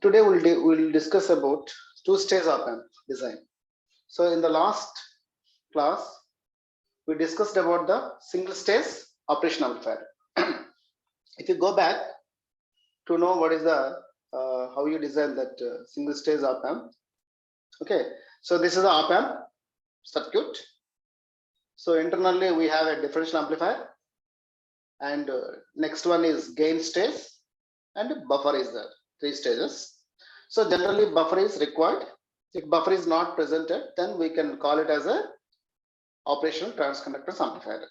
Today we'll discuss about two-stage op-amp design. So in the last class, we discussed about the single-stage operation amplifier. If you go back to know what is the how you design that single-stage op-amp. Okay, so this is the op-amp circuit. So internally we have a differential amplifier, and next one is gain stage, and buffer is there. 3 stages. So generally buffer is required. If buffer is not presented, then we can call it as a operational transconductance amplifier.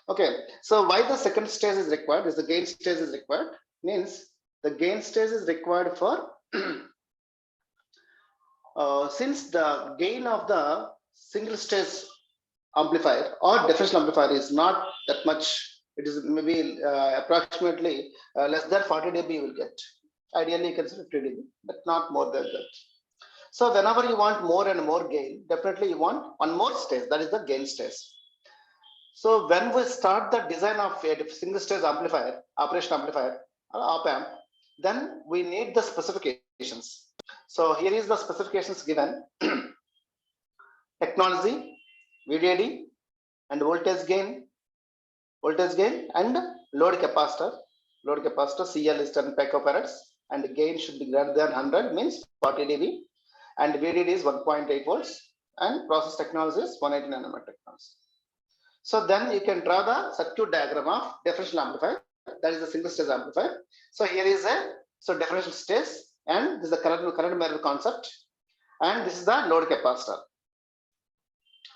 Okay, so why the second stage is required is the gain stage is required, means the gain stage is required for since the gain of the single stage amplifier or differential amplifier is not that much, it is maybe approximately less than 40 dB you will get. Ideally you can say 50 dB, but not more than that. So whenever you want more and more gain, definitely you want one more stage, that is the gain stage. So when we start the design of a single stage amplifier, operation amplifier or op-amp, then we need the specifications. So here is the specifications given. Technology, VDD, and voltage gain and load capacitor. Load capacitor CL is 10 picofarads, and the gain should be greater than 100, means 40 dB, and VDD is 1.8 volts, and process technology is 180 nanometer technology. So then you can draw the circuit diagram of differential amplifier, that is the single stage amplifier. So here is a differential stage, and this is the current mirror concept, and this is the load capacitor.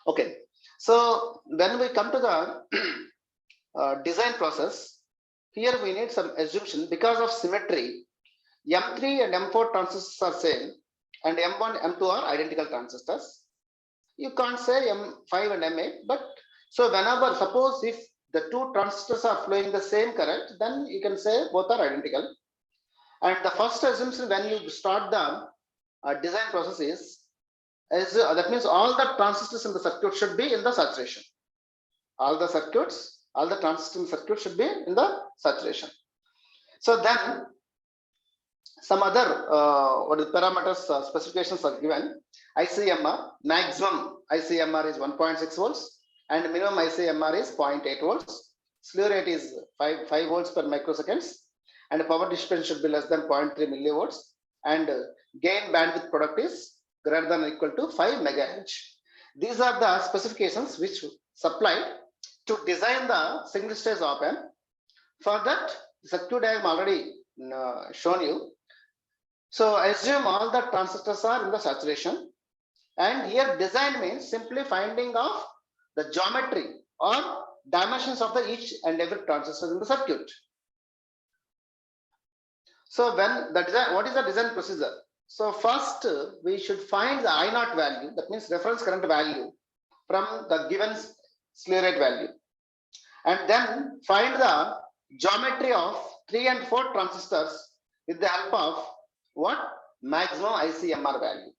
Okay, so when we come to the design process, here we need some assumption. Because of symmetry, M3 and M4 transistors are same, and M1 M2 are identical transistors. You can't say M5 and M8, but so whenever, suppose if the two transistors are flowing the same current, then you can say both are identical. And the first assumption when you start the design process is that means all the transistors in the circuit should be in the saturation. All the transistors in the circuit should be in the saturation. So then some other parameters specifications are given. ICMR, maximum ICMR is 1.6 volts and minimum ICMR is 0.8 volts. Slew rate is 5 volts per microseconds, and power dissipation should be less than 0.3 millivolts, and gain bandwidth product is greater than or equal to 5 megahertz. These are the specifications which supplied to design the single stage op-amp. For that, the circuit diagram already shown you. So assume all the transistors are in the saturation, and here design means simply finding of the geometry or dimensions of the each and every transistor in the circuit. So when the design, what is the design procedure? So first we should find the I0 value, that means reference current value from the given slew rate value, and then find the geometry of 3 and 4 transistors with the help of what? Maximum ICMR value.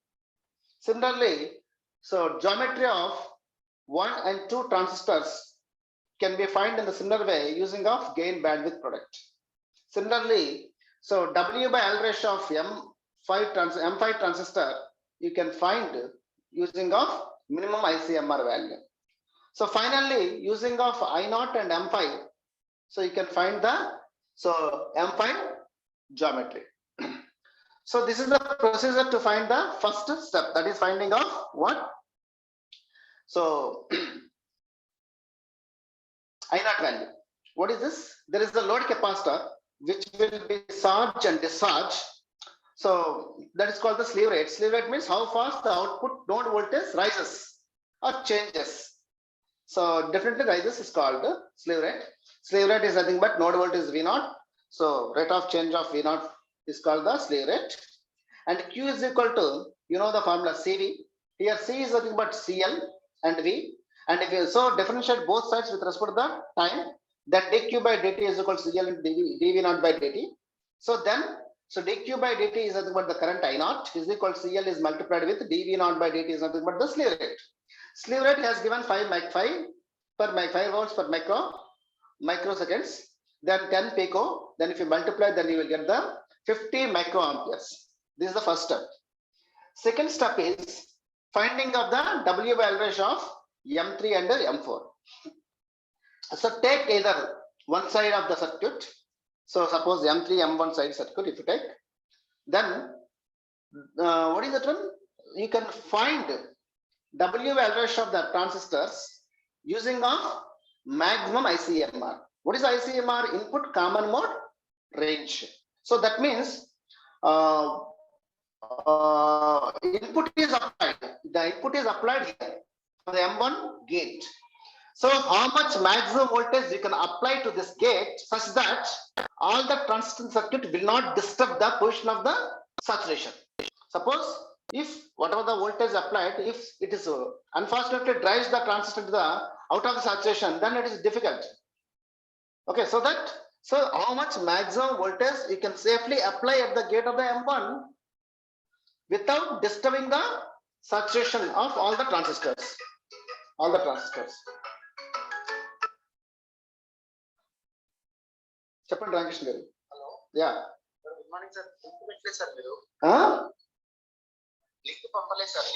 Similarly, so geometry of 1 and 2 transistors can be found in the similar way using of gain bandwidth product. Similarly, so W by L ratio of M5 transistor you can find using of minimum ICMR value. So finally, using of I0 and M5, so you can find the M5 geometry. So this is the procedure to find the first step, that is finding of what? So I0 value. What is this? There is the load capacitor which will be charged and discharged. So that is called the slew rate. Slew rate means how fast the output node voltage rises or changes. So definitely rises is called the slew rate. Slew rate is nothing but node voltage V0. So rate of change of V0 is called the slew rate. And Q is equal to, you know the formula CV. Here C is nothing but CL and V. And if you so differentiate both sides with respect to the time, then dq by dt is equal to CL into dV0 by dt. So then, so dq by dt is nothing but the current I0 is equal to CL is multiplied with dV0 by dt is nothing but the slew rate. Slew rate has given 5 volts per microseconds, then 10 pico. Then if you multiply, then you will get the 50 microamperes. This is the first step. Second step is finding of the W value ratio of M3 and M4. So take either one side of the circuit. So suppose M3, M1 side circuit, if you take, then what is that one? You can find W value ratio of the transistors using of maximum ICMR. What is ICMR? Input common mode range. So that means input is applied. The input is applied here for the M1 gate. So how much maximum voltage you can apply to this gate such that all the transistor circuit will not disturb the position of the saturation. Suppose if whatever the voltage applied, if it is unfortunately drives the transistor to the out of the saturation, then it is difficult. Okay, so how much maximum voltage you can safely apply at the gate of the M1 without disturbing the saturation of all the transistors. All the transistors. Chappan Rankesh garu. Hello. Yeah. Good morning, sir.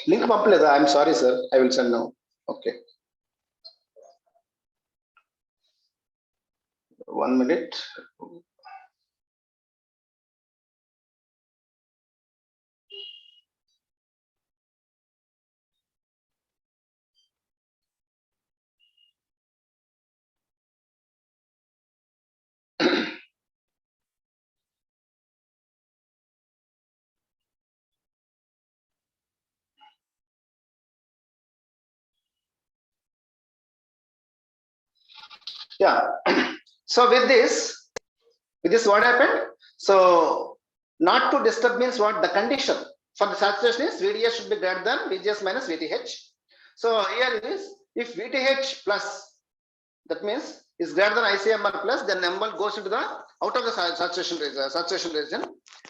Link pampalesa. I'm sorry, sir. I will send now. Okay. 1 minute. Yeah. So with this what happened? So not to disturb means what? The condition for the saturation is VDS should be greater than VGS minus VTH. So here it is, if VTH plus, that means is greater than ICMR plus, then M1 goes into the out of the saturation region.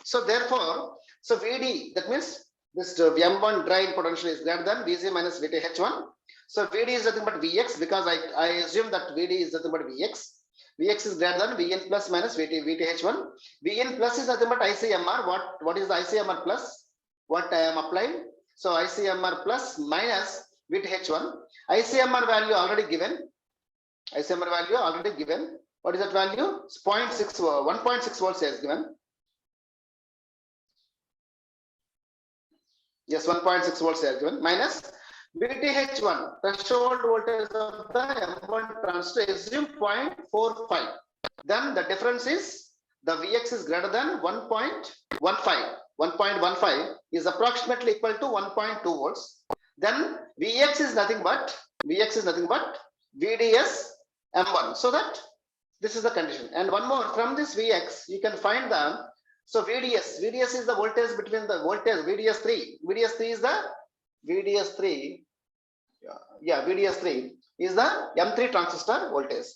So therefore, so VD, that means this M1 drain potential is greater than VC minus VTH1. So VD is nothing but Vx, because I assume that VD is nothing but Vx. Vx is greater than Vn plus minus VTH1. Vn plus is nothing but ICMR. What is the ICMR plus? What I am applying? So ICMR plus minus VTH1. ICMR value already given. ICMR value already given. What is that value? 0.6, 1.6 volts is given. Yes, 1.6 volts is given. Minus VTH1, threshold voltage of the M1 transistor, assume 0.45. Then the difference is the Vx is greater than 1.15. 1.15 is approximately equal to 1.2 volts. Then Vx is nothing but VDS M1. So that this is the condition. And one more, from this Vx, you can find the, so VDS is the voltage between the voltage VDS3. VDS3 is the VDS3 is the M3 transistor voltage.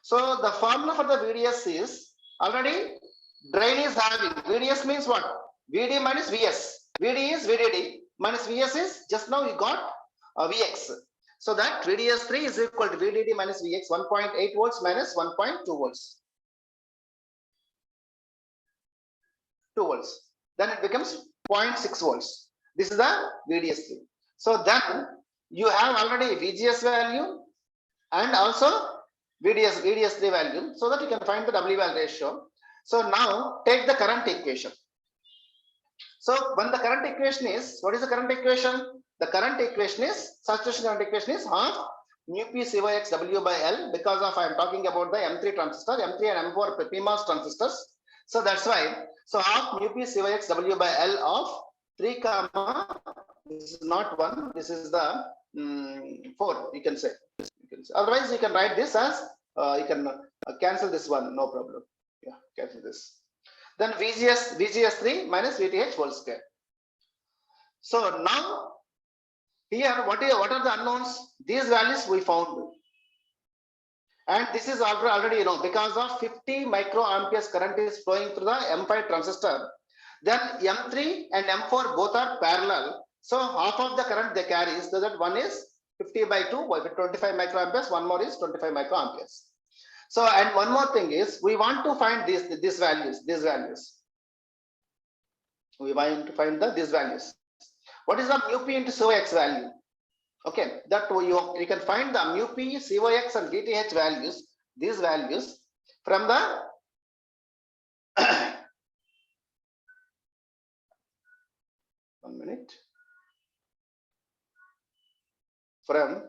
So the formula for the VDS is already drain is having, VDS means what? VD minus Vs. VD is VDD minus Vs is just now you got Vx. So that VDS3 is equal to VDD minus Vx, 1.8 volts minus 1.2 volts. 2 volts. Then it becomes 0.6 volts. This is the VDS3. So then you have already VGS value and also VDS3 value, so that you can find the W value ratio. So now take the current equation. So when the current equation is, what is the current equation? The current equation is, saturation current equation is half mu p CYX W by L, because of I am talking about the M3 transistor, M3 and M4 PMOS transistors. So that's why, so half mu p CYX W by L of 3 comma, this is not 1, this is the 4, you can say. Otherwise you can write this as, you can cancel this one, no problem. Yeah, cancel this. Then VGS3 minus VTH whole square. So now here what are the unknowns? These values we found, and this is already because of 50 microamperes current is flowing through the M5 transistor. Then M3 and M4 both are parallel. So half of the current they carry, so that one is 50 by 2, 25 microamperes, one more is 25 microamperes. So, and one more thing is, we want to find these values. We want to find these values. What is the mu p into COX value? Okay, that you can find the mu p, COX and VTH values, these values from the one minute, from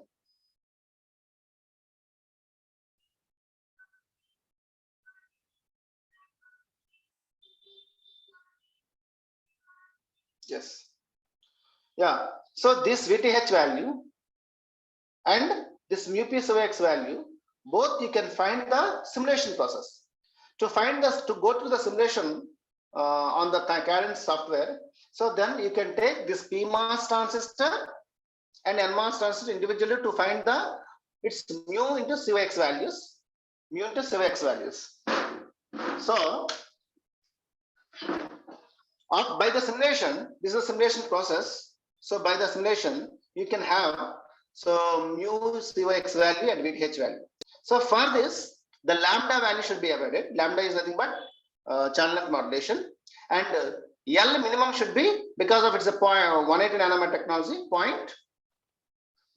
yes, yeah. So this VTH value and this mu p COX value, both you can find the simulation process. To find this, to go through the simulation on the Cadence software, so then you can take this PMOS transistor and NMOS transistor individually to find the its mu into COX values, mu into COX values. So by the simulation, this is a simulation process. So by the simulation, you can have so mu COX value and VTH value. So for this, the lambda value should be avoided. Lambda is nothing but channel length modulation, and L minimum should be, because of its a 180 nanometer technology,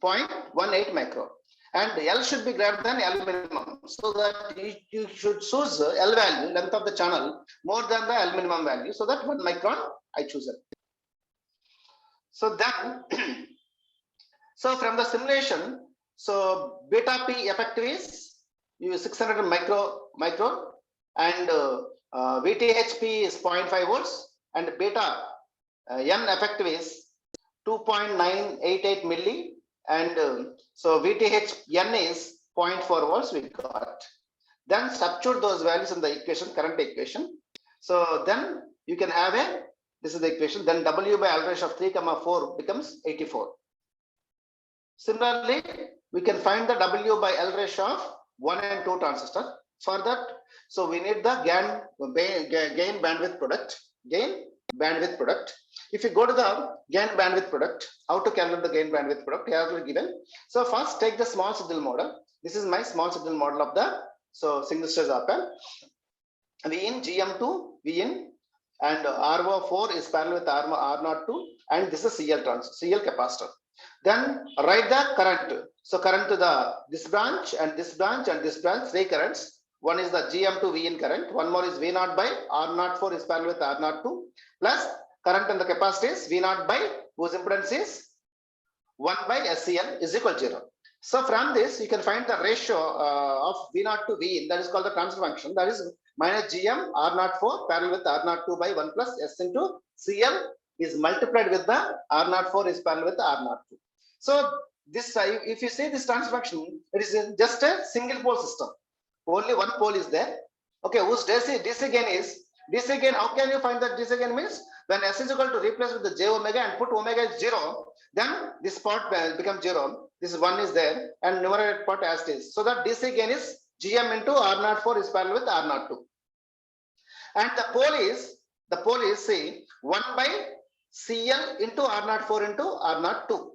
0.18 micro, and L should be greater than L minimum, so that you should choose L value, length of the channel, more than the L minimum value, so that 1 micron I choose it. So then so from the simulation, so beta P effective is 600 micro, and VTHP is 0.5 volts, and beta N effective is 2.988 milli, and so VTH N is 0.4 volts we got. Then substitute those values in the equation, current equation. So then you can have this is the equation, then W by L ratio of 3,4 becomes 84. Similarly, we can find the W by L ratio of 1 and 2 transistor. For that, so we need the gain bandwidth product. If you go to the gain bandwidth product, how to calculate the gain bandwidth product, here will be given. So first take the small signal model. This is my small signal model of the single stage op-amp. V in GM2, V in, and RO4 is parallel with R02, and this is CL capacitor. Then write the current. So current to this branch and this branch and this branch, 3 currents. One is the GM2 V in current, one more is V0 by R04 is parallel with R02, plus current in the capacitor is V0 by whose impedance is 1 by SCL is equal to 0. So from this you can find the ratio of V0 to V in, that is called the transfer function, that is minus GM R04 parallel with R02 by 1 plus S into CL is multiplied with the R04 is parallel with the R02. So this, if you see this transfer function, it is just a single pole system. Only one pole is there. Okay, whose DC gain is DC gain. How can you find that DC gain means when S is equal to replace with the j omega and put omega is 0, then this part becomes 0. This 1 is there and numerator part as it is. So that DC gain is GM into R04 is parallel with R02. And the pole is say 1 by CL into R04 into R02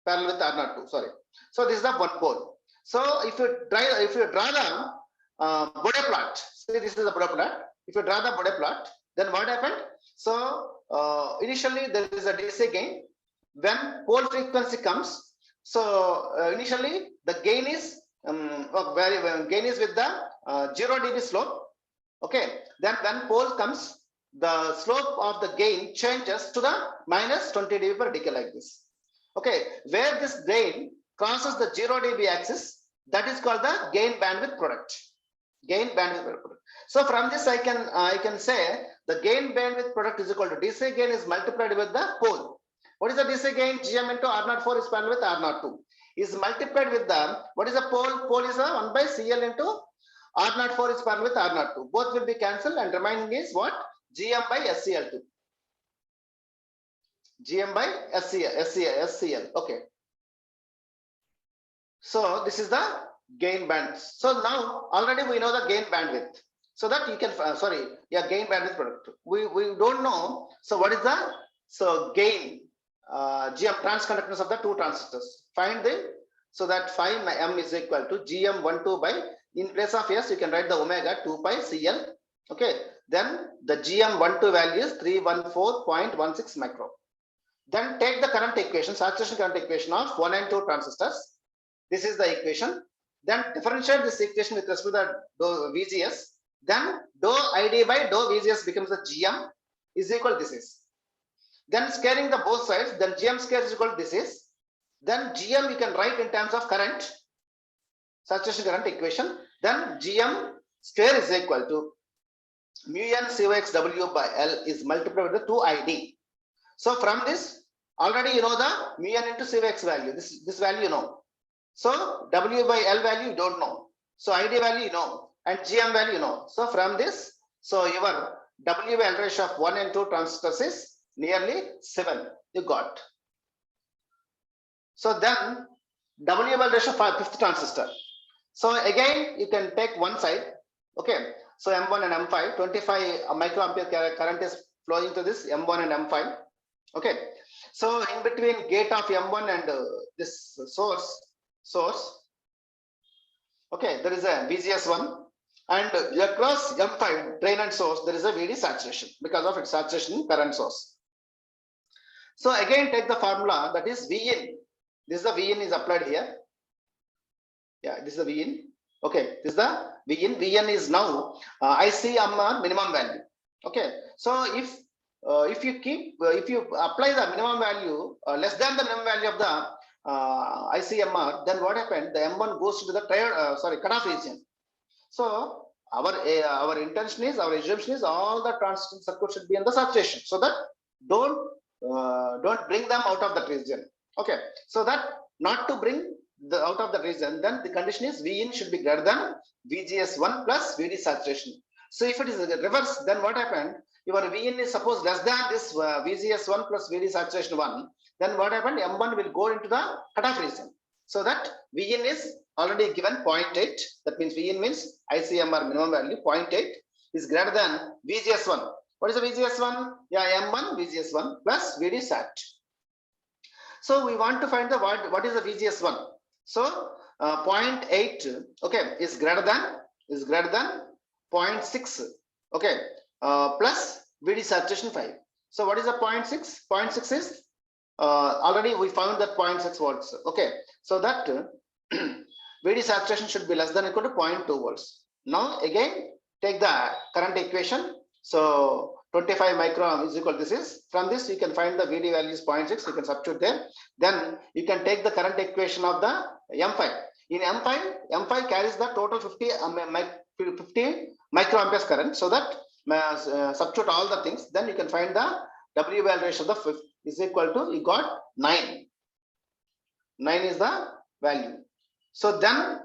parallel with R02. Sorry. So this is the one pole. So if you draw the Bode plot, see this is the Bode plot. If you draw the Bode plot, then what happened? So initially there is a DC gain. When pole frequency comes, so initially the gain is gain is with the 0 dB slope. Okay, then when pole comes, the slope of the gain changes to the minus 20 dB per decay like this. Okay, where this gain crosses the 0 dB axis, that is called the gain bandwidth product. So from this I can say the gain bandwidth product is equal to DC gain is multiplied with the pole. What is the DC gain? GM into R04 is parallel with R02 is multiplied with the, what is the pole? Pole is a 1 by CL into R04 is parallel with R02. Both will be cancelled and remaining is what? GM by SCL2. GM by SCL. Okay. So this is the gain band. So now already we know the gain bandwidth. So that you can gain bandwidth product. We don't know. So what is the gain GM transconductance of the two transistors? Find the, so that phi m is equal to GM12 by, in place of S you can write the omega 2 pi CL. Okay, then the GM12 value is 314.16 micro. Then take the current equation, saturation current equation of 1 and 2 transistors. This is the equation. Then differentiate this equation with respect to the VGS. Then dou ID by dou VGS becomes the GM is equal to this is. Then scaling the both sides, then GM square is equal to this is. Then GM you can write in terms of current, saturation current equation. Then GM square is equal to mu n COX W by L is multiplied with the 2ID. So from this, already you know the mu n into COX value. This value you know. So W by L value you don't know. So ID value you know, and GM value you know. So from this, so your W by L ratio of 1 and 2 transistors is nearly 7. You got. So then W by L ratio of 5th transistor. So again you can take one side. Okay. So M1 and M5, 25 microampere current is flowing to this M1 and M5. Okay. So in between gate of M1 and this source, okay, there is a VGS1, and across M5 drain and source there is a VD saturation because of its saturation current source. So again take the formula, that is Vin. This is the Vin is applied here. Yeah, this is the Vin. Okay, this is the Vin. Vn is now ICMR minimum value. Okay, so if you apply the minimum value less than the minimum value of the ICMR, then what happened? The M1 goes to the cutoff region. So our intention is, our assumption is, all the transistor circuit should be in the saturation, so that don't bring them out of that region. Okay, so that not to bring the out of the region, then the condition is Vin should be greater than VGS1 plus VD saturation. So if it is reverse, then what happened? Your Vin is suppose less than this VGS1 plus VD saturation 1, then what happened? M1 will go into the cutoff region. So that Vin is already given 0.8. That means Vin means ICMR minimum value 0.8 is greater than VGS1. What is the VGS1? Yeah, M1 VGS1 plus VD sat. So we want to find the what is the VGS1. So 0.8, okay, is greater than 0.6, okay, plus VD saturation 5. So what is the 0.6? 0.6 is already we found that 0.6 volts. Okay, so that VD saturation should be less than or equal to 0.2 volts. Now again take the current equation. So 25 micro is equal to this is, from this you can find the VD value is 0.6, you can substitute there. Then you can take the current equation of the M5. In M5 carries the total 50 microamperes current, so that substitute all the things, then you can find the W value ratio of the 5th is equal to, you got 9. 9 is the value. So then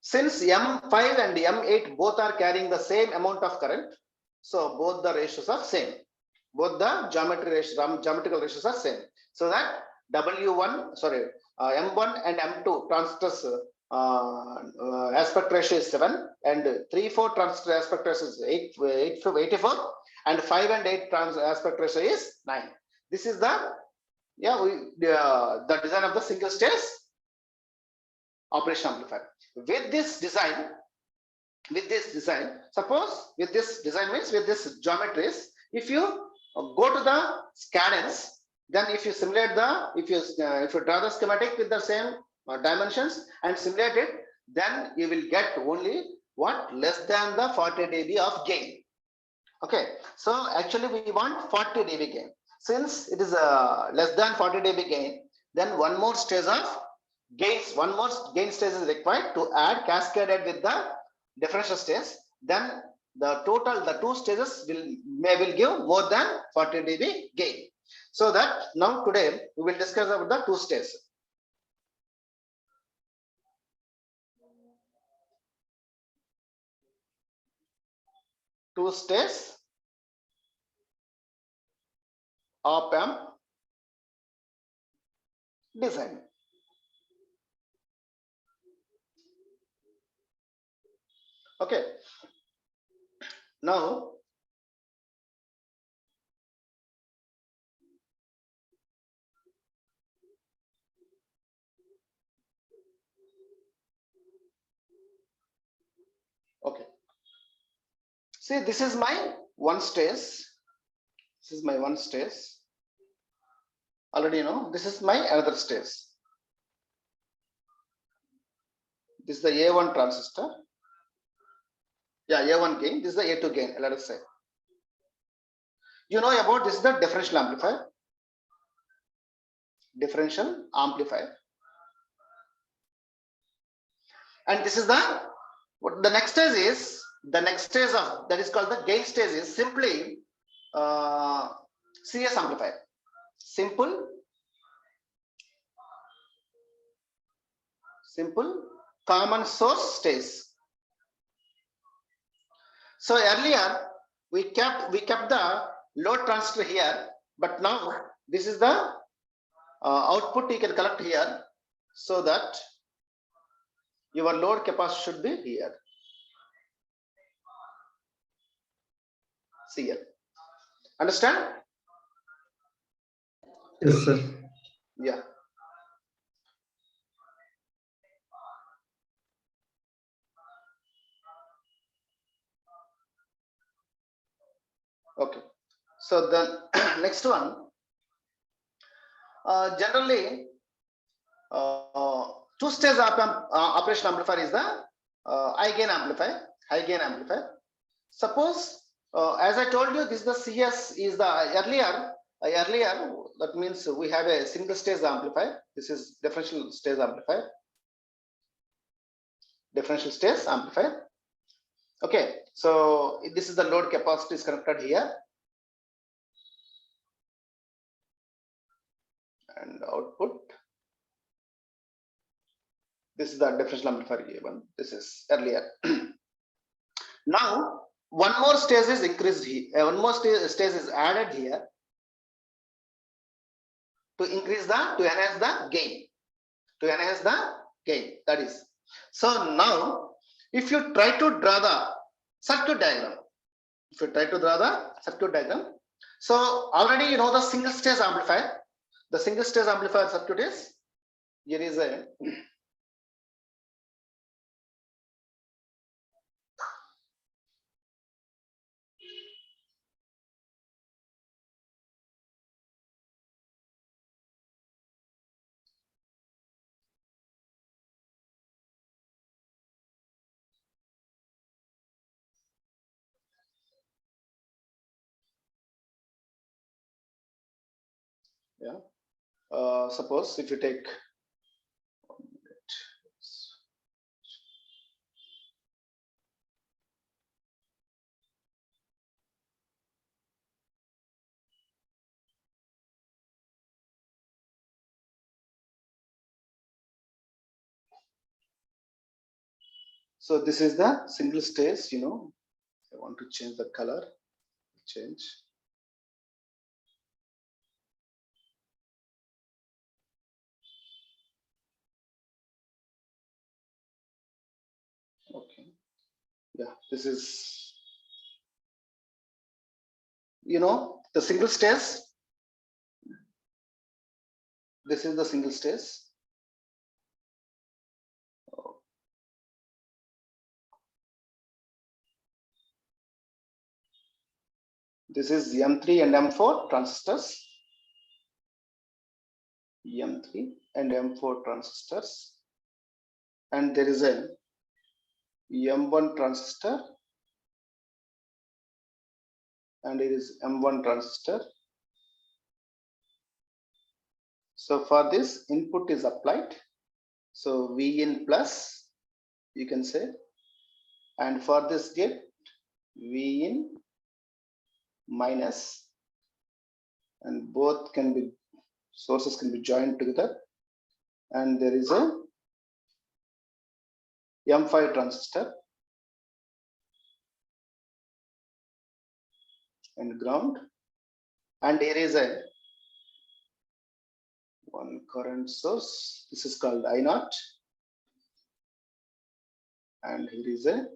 since M5 and M8 both are carrying the same amount of current, so both the ratios are same. Both the geometrical ratios are same. So that M1 and M2 transistors aspect ratio is 7, and 3-4 transistor aspect ratio is 84, and 5 and 8 aspect ratio is 9. This is the the design of the single stage operation amplifier. With this design, suppose with this design means with this geometries, if you go to the cadence, then if you simulate if you draw the schematic with the same dimensions and simulate it, then you will get only what, less than the 40 dB of gain. Okay, so actually we want 40 dB gain. Since it is less than 40 dB gain, then one more stage of gains, one more gain stage is required to add cascaded with the differential stage. Then the total, the two stages will give more than 40 dB gain. So that now today we will discuss about the two stages. Two stage op-amp design. Okay, now okay, see, this is my one stage. This is my one stage. Already you know this is my another stage. This is the A1 transistor. Yeah, A1 gain. This is the A2 gain. Let us say. You know about this is the differential amplifier. Differential amplifier. And this is the what the next stage is. The next stage of that is called the gain stage is simply CS amplifier. Simple common source stage. So earlier we kept the load transistor here, but now this is the output you can collect here, so that your load capacity should be here. CL. Understand? Yes, sir. Yeah. Okay. So then next one. Generally, two-stage operation amplifier is the high gain amplifier. Suppose, as I told you, this is the CS is the earlier. That means we have a single stage amplifier. This is differential stage amplifier. Okay, so this is the load capacity is connected here, and output. This is the differential amplifier A1. This is earlier. Now one more stage is increased here. One more stage is added here to enhance the gain. That is. So now, if you try to draw the circuit diagram, so already you know the single stage amplifier. The single stage amplifier circuit is here is a suppose if you take so this is the single stage, you know. I want to change the color. Change. Okay. Yeah, this is, you know, the single stage. This is the single stage. This is M3 and M4 transistors. M3 and M4 transistors. And there is a M1 transistor. And it is M1 transistor. So for this, input is applied. So V in plus, you can say. And for this gate, V in minus. And both can be, sources can be joined together. And there is a M5 transistor. And ground. And here is a one current source. This is called I0. And here is a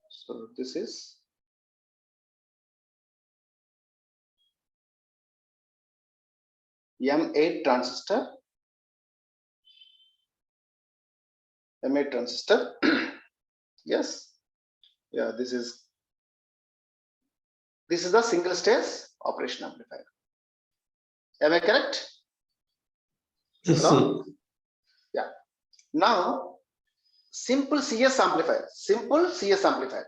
so this is M8 transistor. M8 transistor. Yes. Yeah, this is the single stage operation amplifier. Am I correct? Yes, Hello? sir. Yeah. Now, simple CS amplifier. Simple CS amplifier.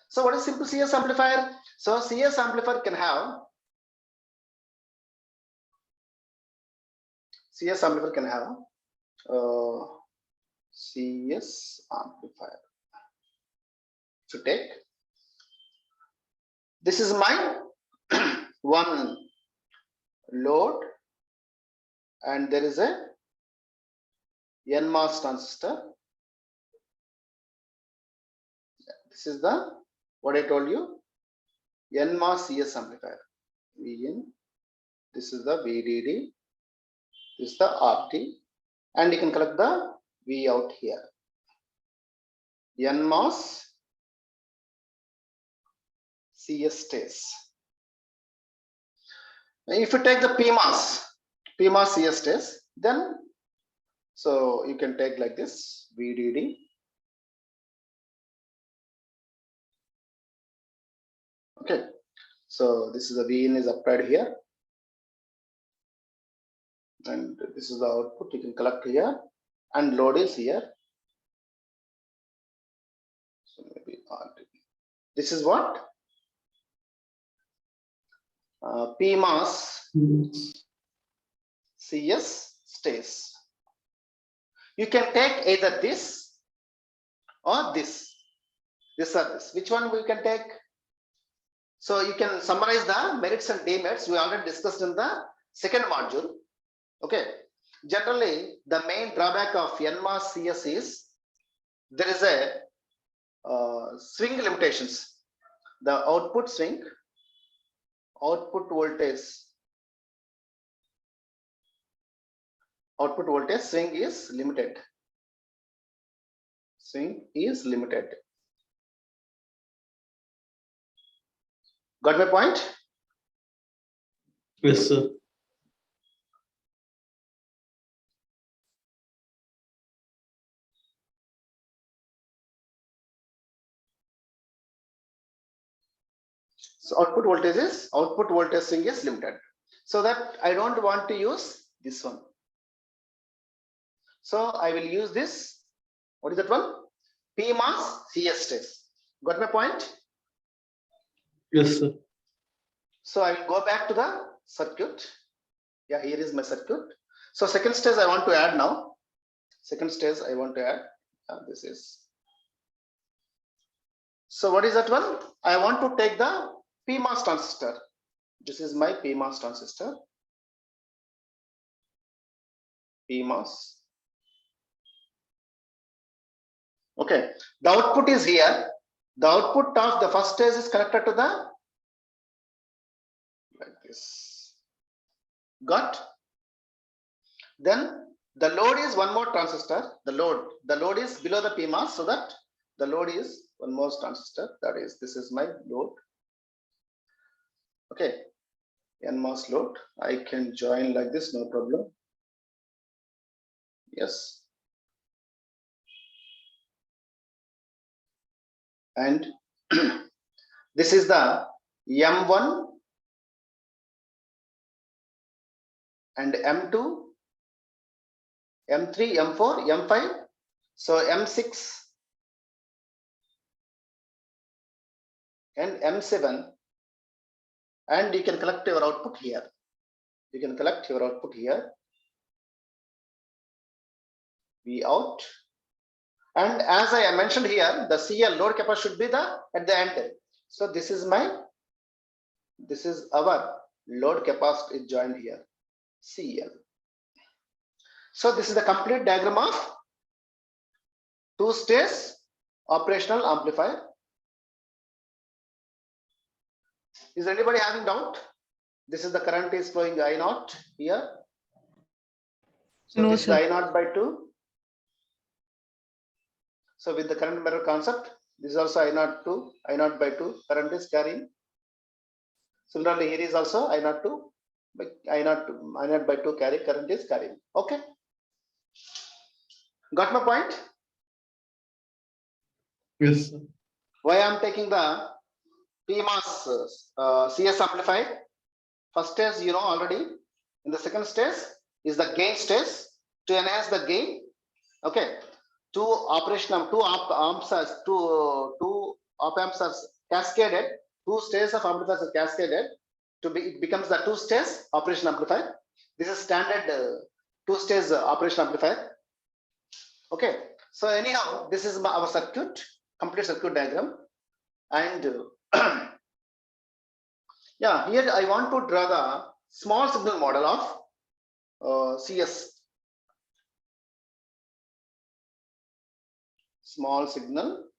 So what is simple CS amplifier? So CS amplifier can have CS amplifier CS amplifier. To take, this is my one load, and there is a NMOS transistor. This is the what I told you, NMOS CS amplifier. VN. This is the VDD. This is the RT, and you can collect the V out here. NMOS CS stage. If you take the PMOS CS stage, then so you can take like this VDD. Okay, so this is the VIN is applied here, and this is the output you can collect here, and load is here. So maybe RT. This is what PMOS CS stage. You can take either this or this or this. Which one we can take? So you can summarize the merits and demerits we already discussed in the second module. Okay. Generally, the main drawback of NMOS CS is there is a swing limitations. The output swing, output voltage swing is limited. Swing is limited. Got my point? Yes, sir. So output voltage swing is limited. So that I don't want to use this one. So I will use this. What is that one? PMOS CS stage. Got my point? Yes, sir. So I will go back to the circuit. Yeah, here is my circuit. So second stage I want to add now. Second stage I want to add. This is. So what is that one? I want to take the PMOS transistor. This is my PMOS transistor. PMOS. Okay. The output is here. The output of the first stage is connected to the like this. Got? Then the load is one more transistor. The load is below the PMOS, so that the load is one more transistor. That is, this is my load. Okay, NMOS load. I can join like this, no problem. Yes. And this is the M1 and M2, M3, M4, M5. So M6 and M7, and you can collect your output here. You can collect your output here. V out. And as I mentioned here, the CL load capacity should be the at the end. So this is our load capacity is joined here, CL. So this is the complete diagram of two-stage operational amplifier. Is anybody having doubt? This is the current is flowing I0 here. So No, this sir. is I0 by 2. So with the current mirror concept, this is also I0 by 2, current is carrying. Similarly, here is also I0 by 2 carry, current is carrying. Okay. Got my point? Yes, sir. Why I am taking the PMOS CS amplifier? First stage, you know already. In the second stage is the gain stage to enhance the gain. Okay, two op-amps are cascaded. Two stages of amplifiers are cascaded to be. It becomes the two-stage operation amplifier. This is standard two-stage operation amplifier. Okay, so anyhow, this is our circuit, complete circuit diagram, and yeah, here I want to draw the small signal model of CS. Small signal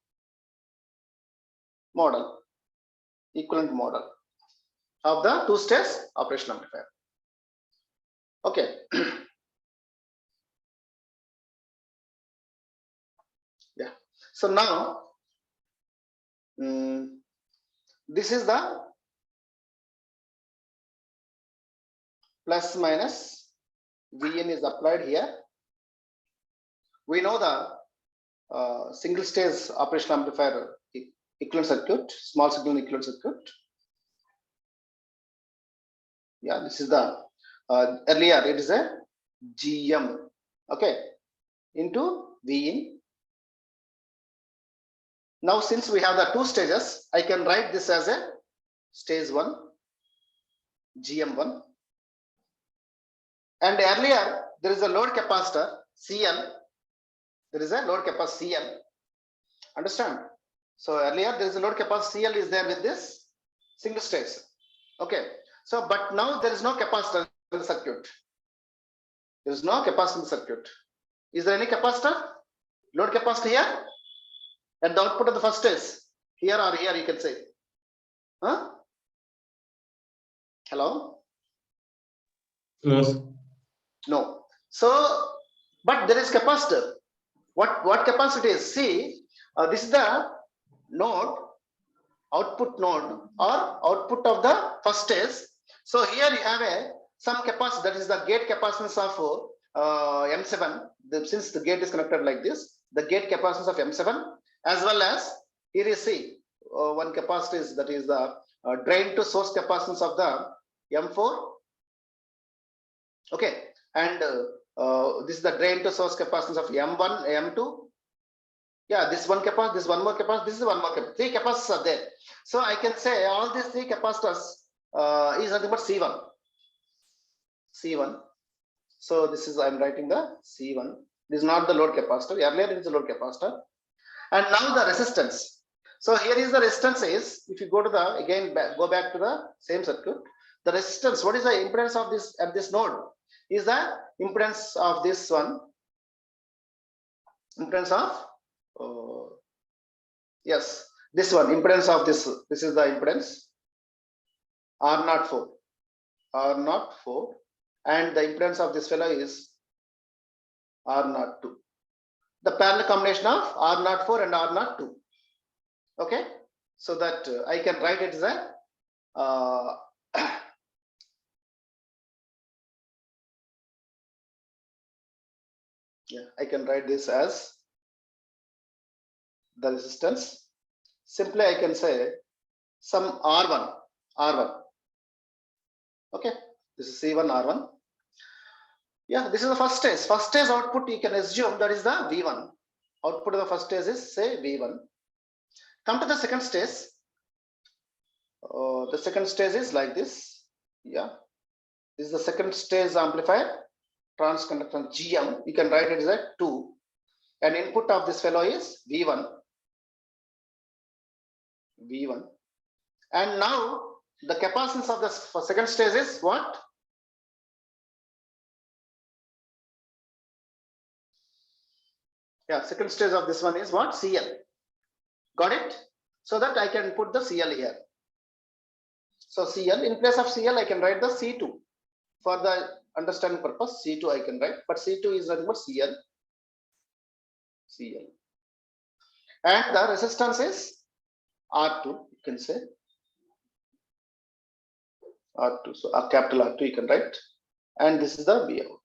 model, equivalent model of the two-stage operation amplifier. Okay. Yeah. So now, this is the plus minus Vn is applied here. We know the single stage operation amplifier equivalent circuit, small signal equivalent circuit. Yeah, this is the earlier it is a GM, okay, into Vin. Now, since we have the two stages, I can write this as a stage 1, GM1. And earlier, there is a load capacitor, CL. There is a load capacitor, CL. Understand? So, earlier, there is a load capacitor, CL is there with this single stage. Okay. So, but now there is no capacitor in the circuit. There is no capacitor in the circuit. Is there any capacitor? Load capacitor here? At the output of the first stage? Here or here, you can say. Huh? Hello? No, sir. No. So, but there is capacitor. What capacitor is? See, this is the node, output node or output of the first stage. So here you have some capacitor, that is the gate capacitance of M7. Since the gate is connected like this, the gate capacitance of M7, as well as here you see one capacitor is, that is the drain to source capacitance of the M4. Okay, and this is the drain to source capacitance of M1, M2. Yeah, this one capacitor, this one more capacitor, this is one more capacitor. Three capacitors are there. So I can say all these three capacitors is nothing but C1. C1. So this is, I'm writing the C1. This is not the load capacitor. Earlier it is the load capacitor. And now the resistance. So here is the resistance is, if you go to the, again, go back to the same circuit. The resistance, what is the impedance of this at this node? Is the impedance of this one. Impedance of, yes, this one, impedance of this is the impedance. R04. R04. And the impedance of this fellow is R02. The parallel combination of R04 and R02. Okay, so that I can write it as a yeah, I can write this as the resistance. Simply I can say some R1. Okay, this is C1 R1. Yeah, this is the first stage. First stage output, you can assume that is the V1. Output of the first stage is, say, V1. Come to the second stage. The second stage is like this. Yeah, this is the second stage amplifier, transconductance GM. You can write it as a 2. And input of this fellow is V1. And now the capacitance of the second stage is what? Yeah, second stage of this one is what? CL. Got it? So that I can put the CL here. So CL, in place of CL, I can write the C2. For the understanding purpose, C2 I can write, but C2 is nothing but CL. And the resistance is R2, you can say. R2, so capital R2 you can write. And this is the V out.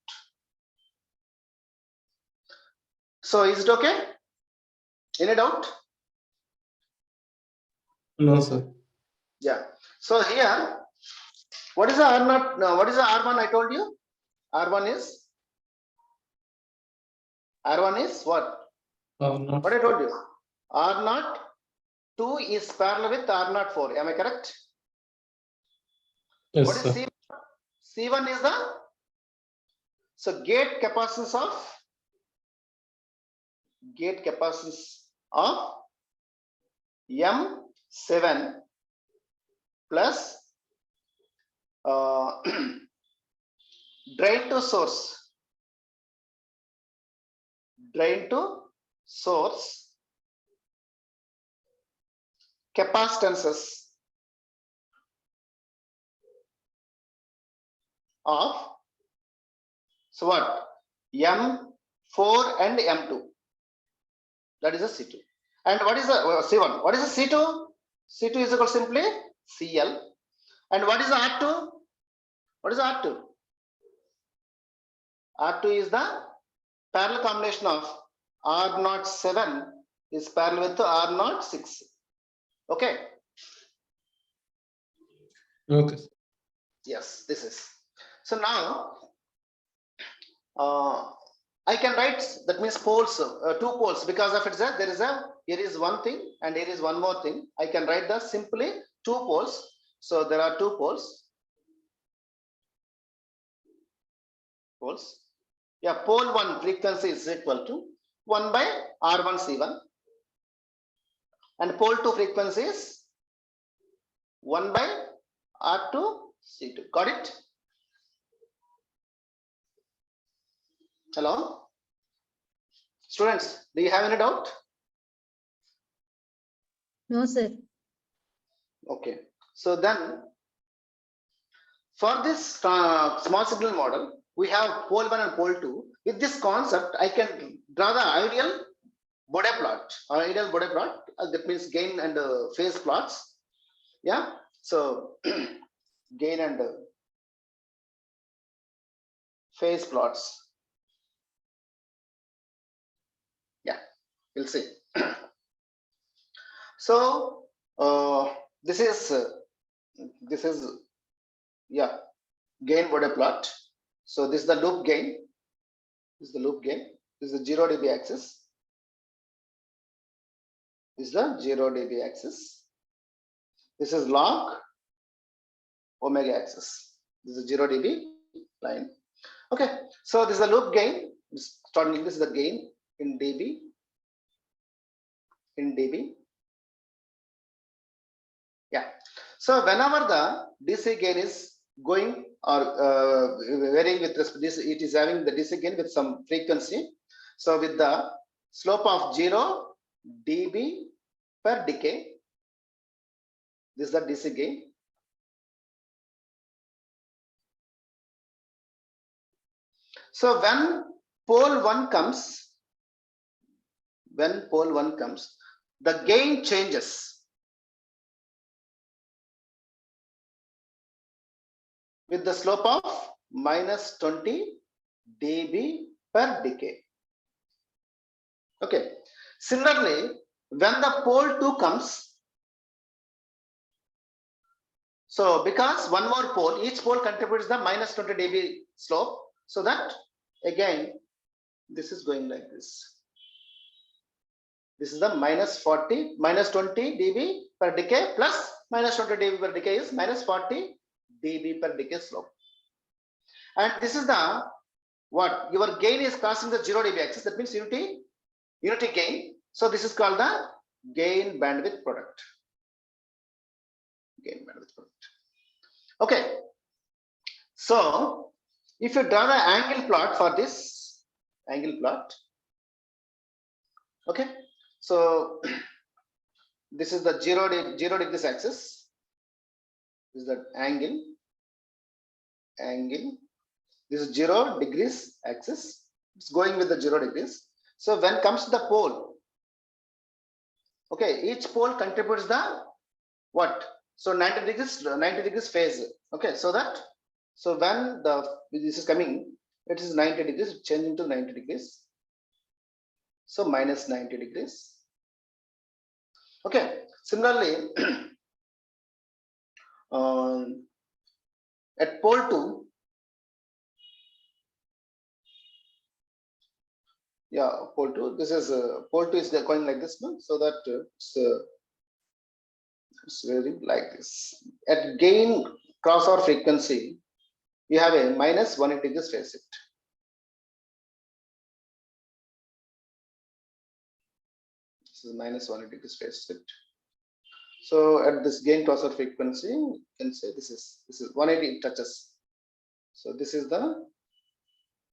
So is it okay? Any doubt? No, sir. Yeah. So here, what is the R0? No, what is the R1? I told you. R1 is what? Not. What I told you. R0 2 is parallel with R0 4. Am I correct? Yes, What is sir. C? C1 is the gate capacitance of M7 plus drain to source capacitances of what? M4 and M2. That is a C2. And what is the C1? What is the C2? C2 is equal simply CL. And what is the R2? What is the R2? R2 is the parallel combination of R07 is parallel with R06. Okay. Okay. Yes, this is. So now I can write, that means poles, 2 poles, because of here is one thing and here is one more thing. I can write the simply 2 poles. So there are 2 poles. Yeah, pole 1 frequency is equal to 1 by R1 C1, and pole 2 frequency is 1 by R2 C2. Got it? Hello? Students, do you have any doubt? No, sir. Okay. So then, for this small signal model, we have pole 1 and pole 2. With this concept, I can draw the ideal Bode plot. That means gain and phase plots. Yeah. So gain and phase plots. Yeah, we'll see. So this is yeah, gain Bode plot. So this is the loop gain. This is the 0 dB axis. This is the 0 dB axis. This is log omega axis. This is 0 dB line. Okay, so this is the loop gain. Starting this is the gain in dB. Yeah. So whenever the DC gain is going or varying with respect, it is having the DC gain with some frequency. So with the slope of 0 dB per decay, this is the DC gain. So when pole 1 comes, the gain changes with the slope of minus 20 dB per decay. Okay. Similarly, when the pole 2 comes, so because one more pole, each pole contributes the minus 20 dB slope, so that again this is going like this. This is the minus 20 dB per decay plus minus 20 dB per decay is minus 40 dB per decay slope. And this is the what your gain is crossing the 0 dB axis. That means unity gain. So this is called the gain bandwidth product. Okay. So if you draw the angle plot for this okay. So this is the 0 degrees axis. This is the angle. This is 0 degrees axis. It's going with the 0 degrees. So when comes to the pole, okay, each pole contributes the what? So 90 degrees phase. Okay, so when this is coming, it is 90 degrees, changing to 90 degrees. So minus 90 degrees. Okay, Similarly, at pole 2, yeah, pole 2, this is pole 2 is going like this, no? So that it's very like this. At gain crossover frequency, we have a minus 180 degrees phase shift. This is minus 180 degrees phase shift. So at this gain crossover frequency, you can say this is 180 touches. So this is the,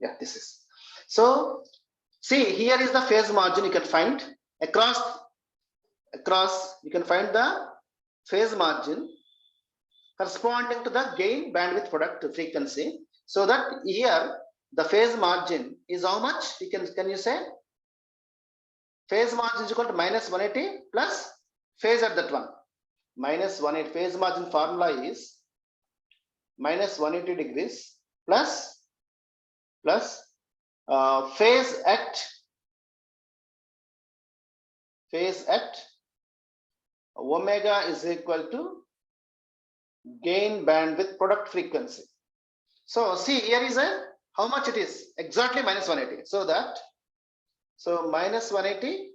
yeah, this is. So see, here is the phase margin you can find across you can find the phase margin corresponding to the gain bandwidth product frequency. So that here the phase margin is how much? You can you say phase margin is equal to minus 180 plus phase at that one. Minus 180 phase margin formula is minus 180 degrees plus phase at omega is equal to gain bandwidth product frequency. So see, here is a how much it is exactly minus 180. So that minus 180.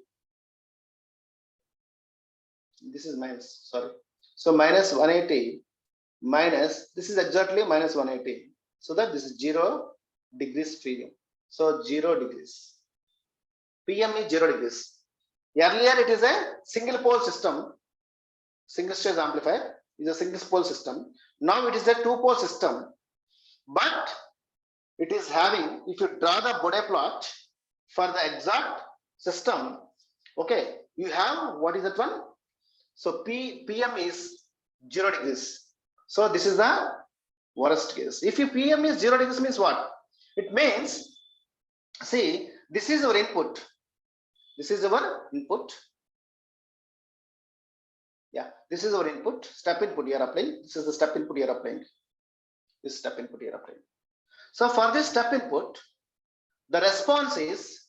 This is minus, sorry. So minus 180 minus, this is exactly minus 180. So that this is 0 degrees freedom. So 0 degrees. PM is 0 degrees. Earlier it is a single pole system, single stage amplifier is a single pole system. Now it is a 2-pole system, but it is having, if you draw the Bode plot for the exact system, okay, you have what is that one? So PM is 0 degrees. So this is the worst case. If your PM is 0 degrees means what? It means, see, this is our input. This is our input. Yeah, this is our input, step input you are applying. This is the step input you are applying. This step input you are applying. So for this step input, the response is,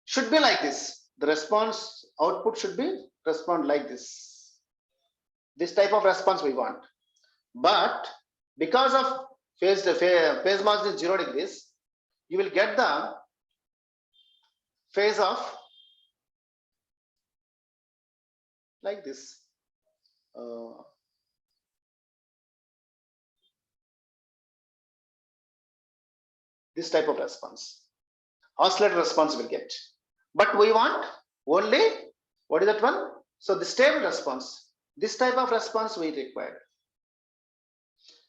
should be like this. The response output should be respond like this. This type of response we want. But because of phase margin is 0 degrees, you will get the phase of like this. This type of response. Oscillator response will get. But we want only, what is that one? So the stable response. This type of response we require.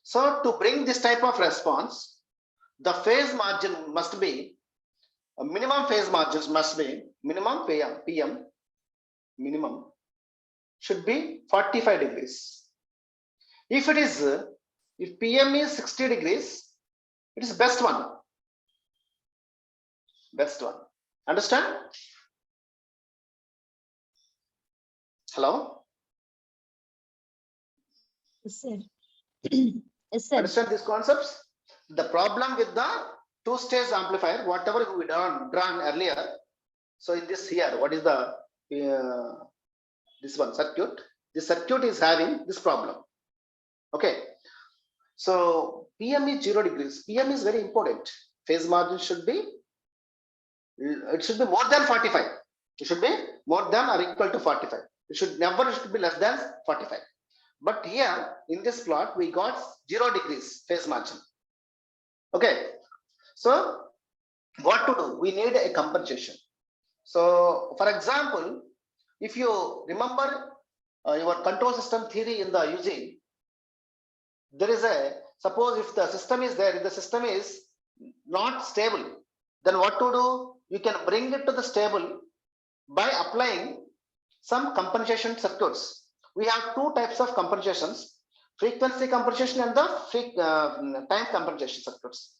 So to bring this type of response, the phase margin must be, minimum phase margins must be, minimum PM minimum should be 45 degrees. If PM is 60 degrees, it is best one. Best one. Understand? Hello? Yes, sir. Yes, sir. Understand these concepts? The problem with the two-stage amplifier, whatever we drawn earlier. So in this here, what is the this one circuit? This circuit is having this problem. Okay. So PM is 0 degrees. PM is very important. Phase margin should be, it should be more than 45. It should be more than or equal to 45. It should never be less than 45. But here in this plot, we got 0 degrees phase margin. Okay. So what to do? We need a compensation. So for example, if you remember your control system theory in the UG, there is a, suppose if the system is there, if the system is not stable, then what to do? You can bring it to the stable by applying some compensation circuits. We have two types of compensations, frequency compensation and the time compensation circuits.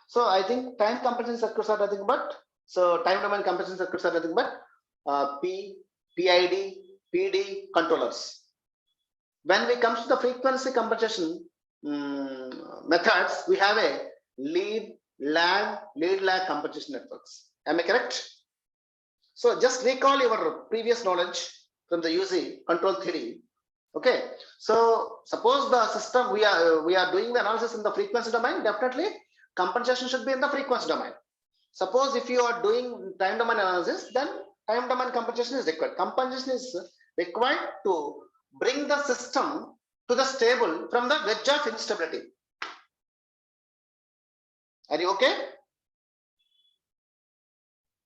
So I think time compensation circuits are nothing but, so time domain compensation circuits are nothing but PID, PD controllers. When we come to the frequency compensation methods, we have a lead lag compensation networks. Am I correct? So just recall your previous knowledge from the UZ control theory. Okay. So suppose the system we are doing the analysis in the frequency domain, definitely compensation should be in the frequency domain. Suppose if you are doing time domain analysis, then time domain compensation is required. Compensation is required to bring the system to the stable from the wedge of instability. Are you okay?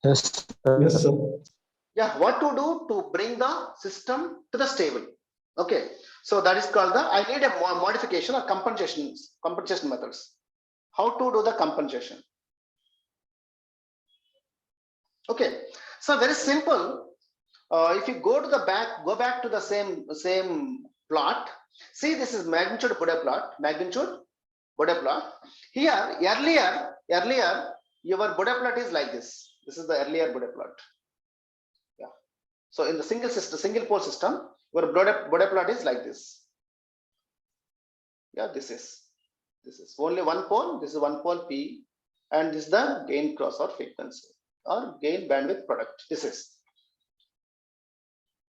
Yes. Yes, sir. Yeah, what to do to bring the system to the stable? Okay, so that is called the I need a modification or compensation methods. How to do the compensation? Okay, so very simple. If you go back to the same plot. See, this is magnitude Bode plot. Here earlier your Bode plot is like this. This is the earlier Bode plot. Yeah. So in the single pole system, your Bode plot is like this. Yeah, this is only one pole. This is one pole P, and this is the gain crossover frequency or gain bandwidth product. This is.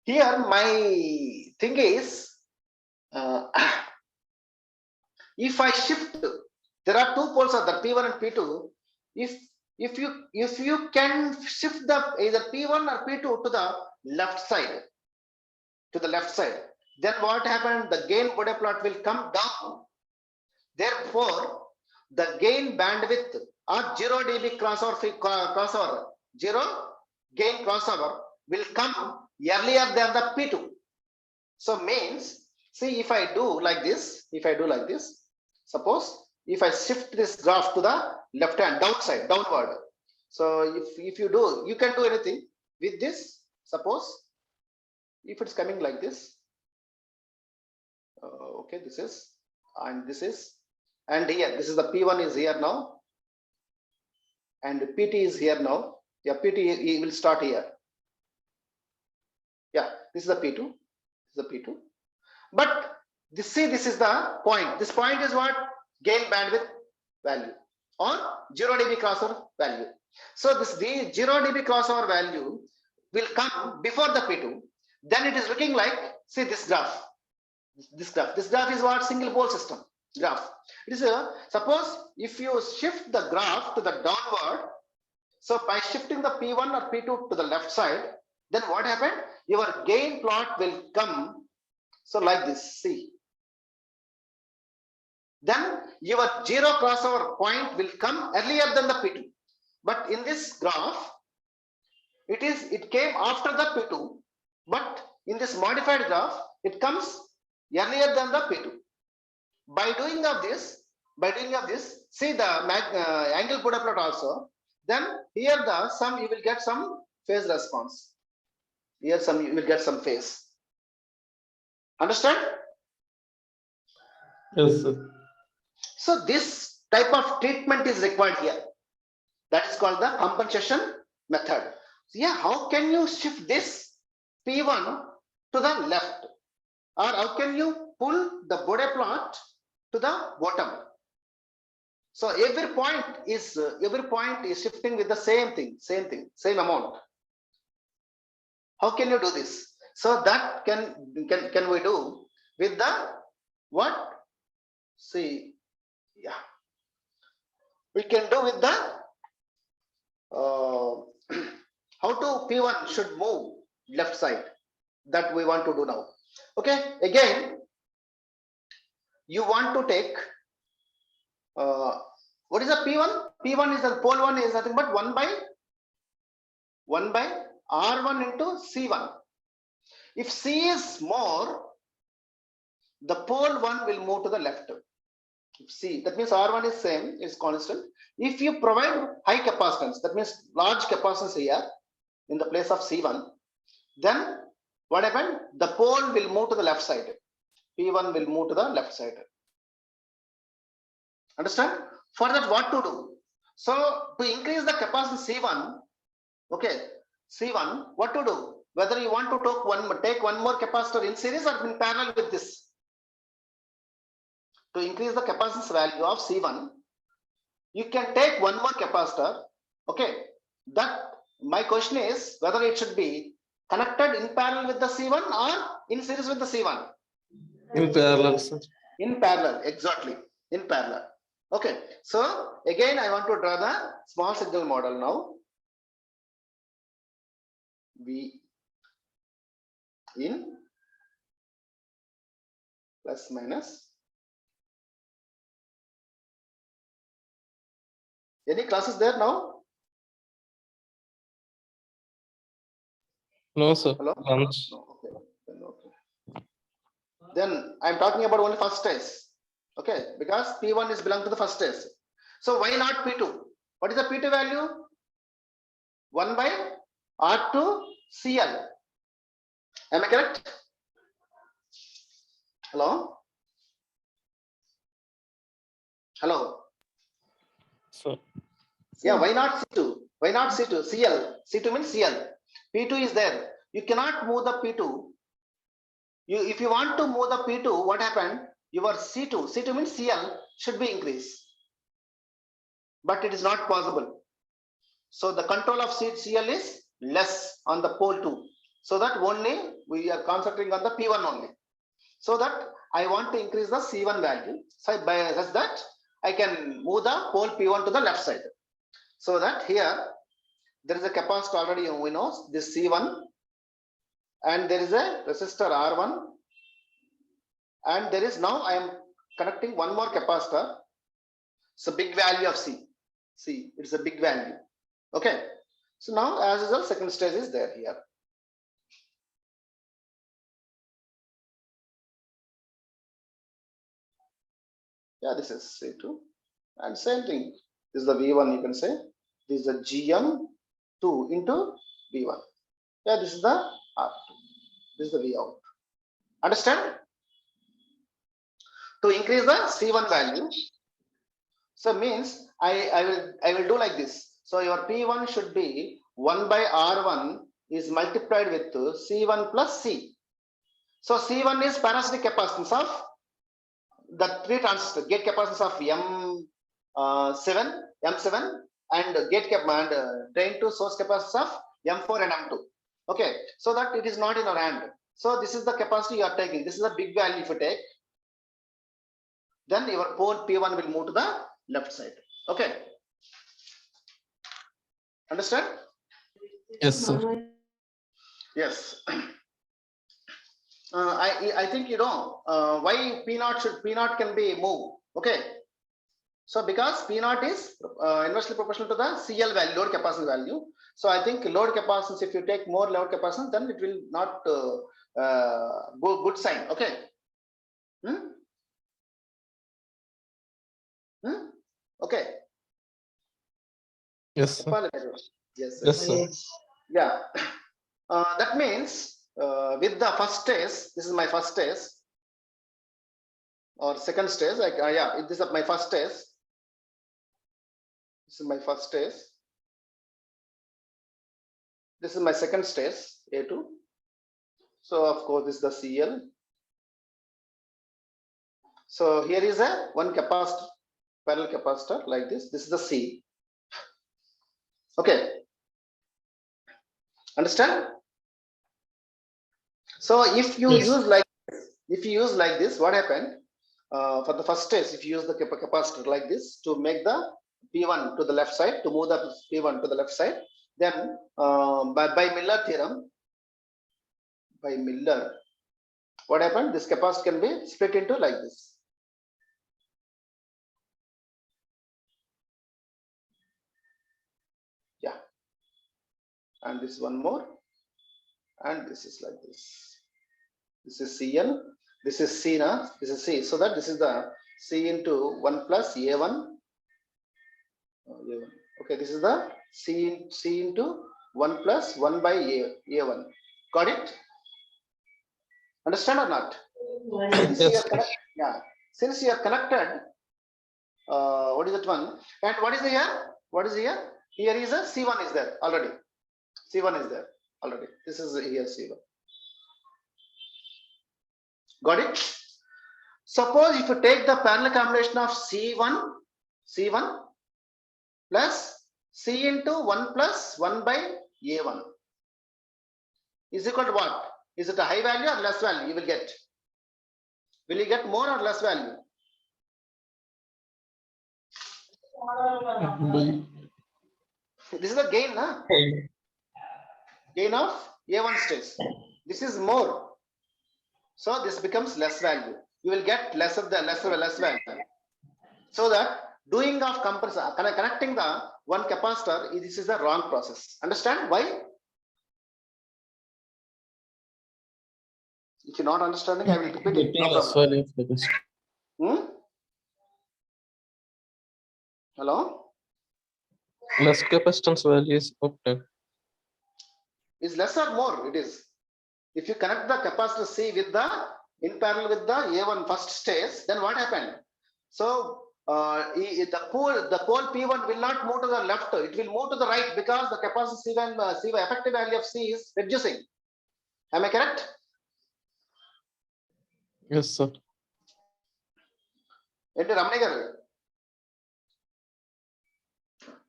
Here my thing is, if I shift, there are two poles of the P1 and P2. If you can shift the either P1 or P2 to the left side, then what happened? The gain Bode plot will come down. Therefore, the gain bandwidth or 0 dB crossover, 0 gain crossover will come earlier than the P2. So means, see, if I do like this, suppose if I shift this graph to the left hand downward. So if you do, you can do anything with this. Suppose if it's coming like this, okay, this is, and this is, and here this is the P1 is here now, and PT is here now. Yeah, PT will start here. Yeah, this is the P2. This is the P2. But this is the point. This point is what? Gain bandwidth value or 0 dB crossover value. So this 0 dB crossover value will come before the P2. Then it is looking like, see this graph. This graph is what? Single pole system graph. It is suppose if you shift the graph to the downward. So by shifting the P1 or P2 to the left side, then what happened? Your gain plot will come. So like this, see. Then your 0 crossover point will come earlier than the P2. But in this graph, it came after the P2. But in this modified graph, it comes earlier than the P2. By doing of this, see the angle Bode plot also. Then here you will get some phase response. Here you will get some phase. Understand? Yes, sir. So this type of treatment is required here. That is called the compensation method. So yeah, how can you shift this P1 to the left? Or how can you pull the Bode plot to the bottom? So every point is shifting with the same amount. How can you do this? So that can we do with the what? See, yeah, we can do with the how to P1 should move left side. That we want to do now. Okay, again, you want to take what is the P1? P1 is the pole 1 is nothing but 1 by R1 into C1. If C is more, the pole 1 will move to the left. If C, that means R1 is same, is constant. If you provide high capacitance, that means large capacitance here in the place of C1, then what happened? The pole will move to the left side. P1 will move to the left side. Understand? For that, what to do? So to increase the capacitance C1, okay, C1, what to do? Whether you want to take one more capacitor in series or in parallel with this. To increase the capacitance value of C1, you can take one more capacitor, okay, That my question is whether it should be connected in parallel with the C1 or in series with the C1. In parallel, sir. In parallel, exactly, in parallel. Okay, so again I want to draw the small signal model now. V in plus minus. Any classes there now? No, sir. Hello? Lunch. No, okay. Then I'm talking about only first stage. Okay, because P1 is belong to the first stage. So why not P2? What is the P2 value? 1 by R2 CL. Am I correct? Hello? Hello? Sir. Yeah, why not C2? Why not C2? CL. C2 means CL. P2 is there. You cannot move the P2. If you want to move the P2, what happened? Your C2 means CL should be increased. But it is not possible. So the control of CL is less on the pole 2. So that only we are concentrating on the P1 only. So that I want to increase the C1 value. So by such that I can move the pole P1 to the left side. So that here there is a capacitor already we know this C1, and there is a resistor R1, and there is now I am connecting one more capacitor. So big value of C. It's a big value. Okay. So now as usual second stage is there here. Yeah, this is C2, and same thing. This is the V1, you can say. This is the GM2 into V1. Yeah, this is the R2. This is the V out. Understand? To increase the C1 value. So means I will do like this. So your P1 should be 1 by R1 is multiplied with C1 plus C. So C1 is parasitic capacitance of the 3 transistor gate capacitance of M7 and gate cap and drain to source capacitance of M4 and M2. Okay, so that it is not in our hand. So this is the capacity you are taking. This is a big value if you take. Then your pole P1 will move to the left side. Okay. Understand? Yes, sir. Yes. I think you know why P0 can be moved. Okay. So because P0 is inversely proportional to the CL value, load capacitance value. So I think load capacitance, if you take more load capacitance, then it will not go good sign. Okay. Okay. Yes, sir. Yes. Yes, sir. Yeah. That means with the first stage, this is my first stage or second stage. Like yeah, this is my first stage. This is my first stage. This is my second stage, A2. So of course this is the CL. So here is a one capacitor, parallel capacitor like this. This is the C. Okay. Understand? So if you Yes. use like this, what happened? For the first stage, if you use the capacitor like this to make the P1 to the left side, to move the P1 to the left side, then by Miller theorem, what happened? This capacitor can be split into like this. Yeah. And this one more. And this is like this. This is CL. This is C now. This is C. So that this is the C into 1 plus A1. A1. Okay, this is the C into 1 plus 1 by A1. Got it? Understand or not? Since Yes. yeah. Since you are connected, what is that one? And what is here? What is here? Here is a C1 is there already. C1 is there already. This is here C1. Got it? Suppose if you take the parallel combination of C1 plus C into 1 plus 1 by A1 is equal to what? Is it a high value or less value you will get? Will you get more or less value? This is the gain, huh? Gain of A1 stage. This is more. So this becomes less value. You will get less value. So that doing of comparison, connecting the one capacitor, this is the wrong process. Understand why? If you're not understanding, I will repeat it. No problem. Hello? Less capacitance value is obtained. Is less or more? It is. If you connect the capacitor C with the in parallel with the A1 first stage, then what happened? So the pole P1 will not move to the left, it will move to the right because the capacitor C1, effective value of C is reducing. Am I correct? Yes, sir. Enti Ramani garu.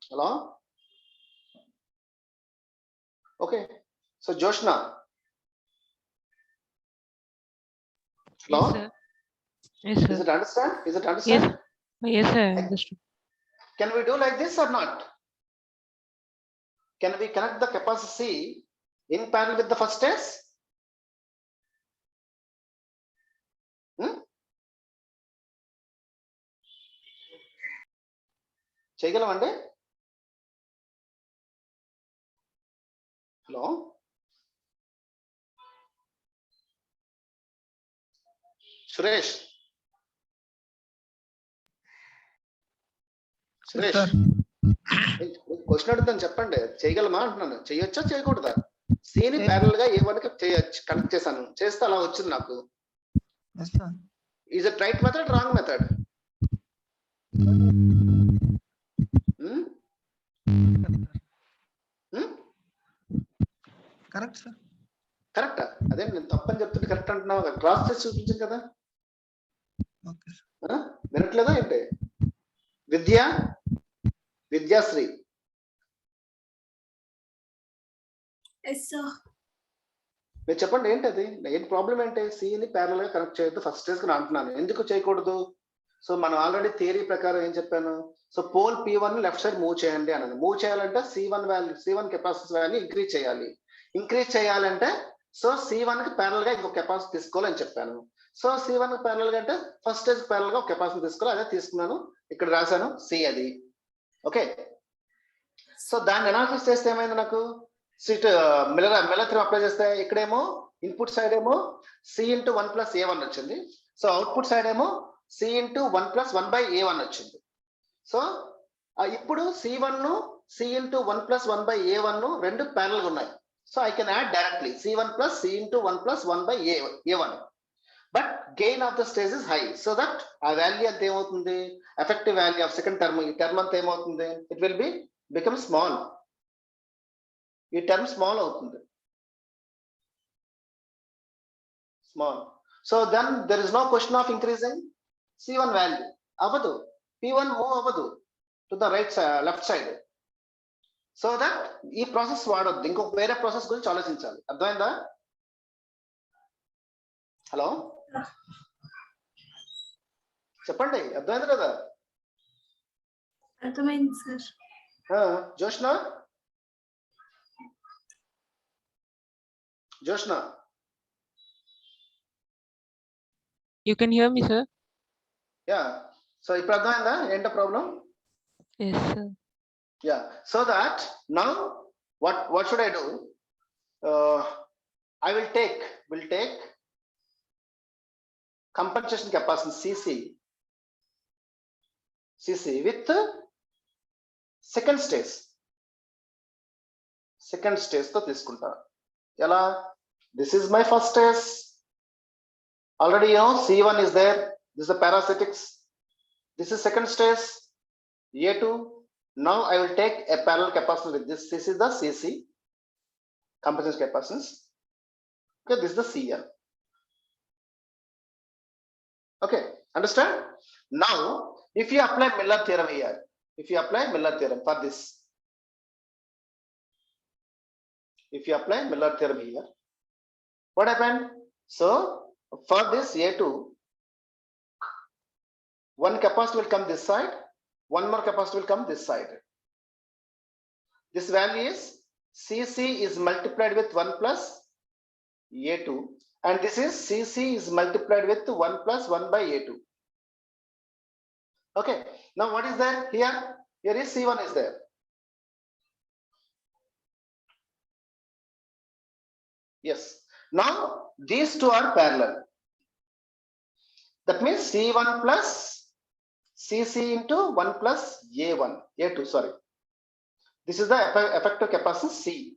Hello? Okay. So Joshna. Hello? Yes, sir. Yes, sir. Is it understand? Is it understand? Yes, sir. I understood. Can we do like this or not? Can we connect the capacitor C in parallel with the first stage? చేయగలమండి? Hello? Suresh question అడుగుతాను చెప్పండి. చేయగలమా అంటున్నాను. చేయొచ్చా చేయకూడదా? సిని parallel గా A1 కి చేయొచ్చు, కనెక్ట్ చేశాను, చేస్తే అలా వచ్చింది నాకు. Is it right method, wrong method? Correct sir. కరెక్టా? అదే నేను తప్పని చెప్తుంటే కరెక్ట్ అంటున్నావు. క్రాస్ చేసి చూపించాను కదా. వినట్లేదా ఏంటి? విద్యాశ్రీ మీరు చెప్పండి ఏంటి అది? ఏంటి ప్రాబ్లం ఏంటి? సిని ప్యారల్ గా కనెక్ట్ చేయొద్దు ఫస్ట్ స్టేజ్ కి అంటున్నాను. ఎందుకు చేయకూడదు? సో మనం ఆల్రెడీ థియరీ ప్రకారం ఏం చెప్పాను? So pole P1 left side move చేయండి అన్నది. మూవ్ చేయాలంటే C1 కెపాసిటర్ వాల్యూ ఇంక్రీజ్ చేయాలి. ఇంక్రీజ్ చేయాలంటే సో C1 కి ప్యారల్ గా ఇంకొక కెపాసిటర్ తీసుకోవాలని చెప్పాను. సో C1 కి ప్యారల్ గా అంటే ఫస్ట్ స్టేజ్ ప్యారల్ గా ఒక కెపాసిటర్ తీసుకోవాలి. అదే తీసుకున్నాను, ఇక్కడ రాశాను C అది. ఓకే. సో దాన్ని అనాలిసిస్ చేస్తే ఏమైంది నాకు? మిల్లర్ థియరం అప్లై చేస్తే ఇక్కడేమో ఇన్పుట్ సైడ్ ఏమో C into 1 plus A1 వచ్చింది. సో అవుట్పుట్ సైడ్ ఏమో C into 1 plus 1 by A1 వచ్చింది. సో ఇప్పుడు C1 C into 1 plus 1 by A1 రెండు ప్యారల్ గా ఉన్నాయి. So I can add directly C1 plus C into 1 plus 1 by A1. But gain of the stage is high. So that ఆ value అంత ఏమవుతుంది? Effective value of second term, ఈ term అంతా ఏమవుతుంది? It will become small. ఈ term small అవుతుంది. Small. So then there is no question of increasing C1 value. అవ్వదు. P1 move అవ్వదు to the right side, left side. So that ఈ process వాడొద్దు, ఇంకొక వేరే ప్రాసెస్ గురించి ఆలోచించాలి. అర్థమైందా? హలో చెప్పండి, అర్థమైంది కదా? అర్థమైంది sir. Joshna You can hear me, sir? Yeah. So ఇప్పుడు అర్థమైందా ఏంటో problem? Yes, sir. Yeah. So that now what should I do? I will take compensation capacity CC with second stage తో తీసుకుంటా. ఎలా? This is my first stage. Already you know C1 is there. This is the parasitics. This is second stage A2. Now I will take a parallel capacitor with this. This is the CC, compensation capacitance. Okay, this is the CL. Okay, understand? Now if you apply Miller theorem here, for this, If you apply Miller theorem here, what happened? So for this A2, one capacitor will come this side, one more capacitor will come this side. This value is Cc is multiplied with 1 plus A2, and this is Cc is multiplied with 1 plus 1 by A2. Okay, now what is there here? Here is C1 is there. Yes, now these two are parallel. That means C1 plus Cc into 1 plus A2, sorry. This is the effective capacitance C.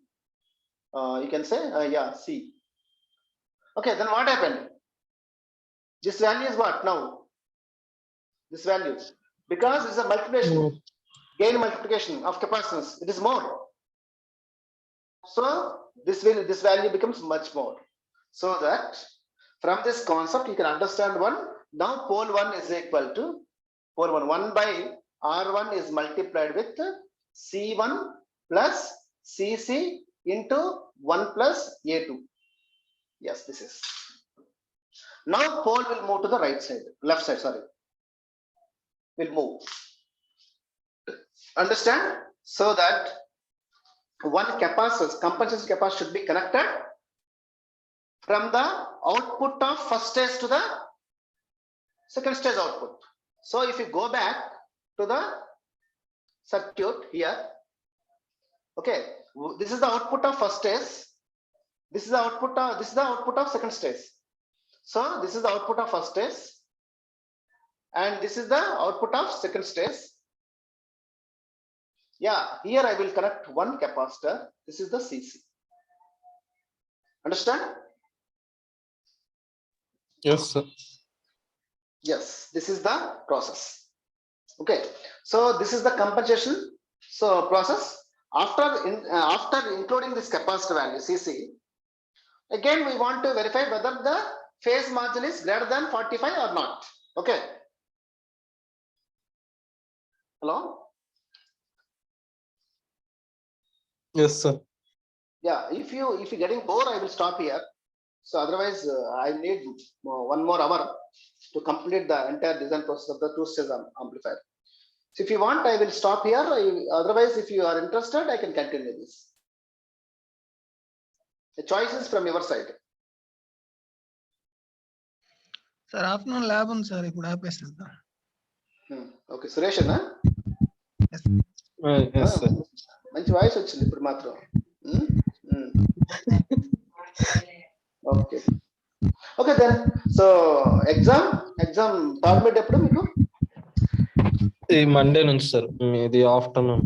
You can say, yeah, C. Okay, then what happened? This value is what now? This value, because it's a multiplication, gain multiplication of capacitance, it is more. So this value becomes much more. So that from this concept you can understand one. Now pole 1 is equal to pole 1 by R1 is multiplied with C1 plus Cc into 1 plus A2. Yes, this is. Now pole will move to the right side, left side, sorry. Will move. Understand? So that one capacitor, compensation capacitor should be connected from the output of first stage to the second stage output. So if you go back to the circuit here, okay, this is the output of first stage. This is the output of second stage. So this is the output of first stage, and this is the output of second stage. Yeah, here I will connect one capacitor. This is the Cc. Understand? Yes, sir. Yes, this is the process. Okay, so this is the compensation process. After including this capacitor value Cc, again we want to verify whether the phase margin is greater than 45 or not. Okay. Hello. Yes, sir. Yeah, if you getting bored, I will stop here. So otherwise, I need 1 more hour to complete the entire design process of the two-stage amplifier. So if you want, I will stop here. Otherwise, if you are interested, I can continue this. The choice is from your side. Sir, afternoon lab on sir. Ipudu aapesada. Okay, Suresh na? Yes, sir. మంచి వాయిస్ వచ్చింది ఇప్పుడు మాత్రం. Okay okay then so exam target ఎప్పుడు మీకు? ఈ Monday నుంచి sir, ఇది ఆఫ్టర్నూన్.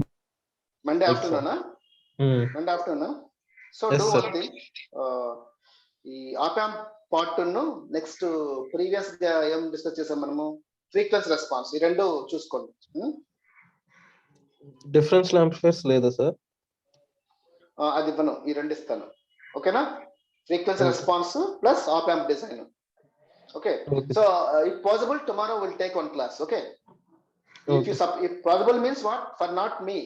మండే ఆఫ్టర్నూనా? Monday afternoon. So do one thing, ఈ ఆప్-యాంప్ పార్ట్ ను నెక్స్ట్ ప్రీవియస్ గా ఏం డిస్కస్ చేసాం మనము, ఫ్రీక్వెన్సీ రెస్పాన్స్, ఈ రెండు చూసుకోండి. డిఫరెన్షియల్ యాంప్లిఫైర్స్ లేదా సార్? అది ఇవ్వను, ఈ రెండు ఇస్తాను. ఓకేనా? Frequency response plus op-amp design. Okay, so if possible tomorrow we'll take one class. Okay, if possible means what, for not me,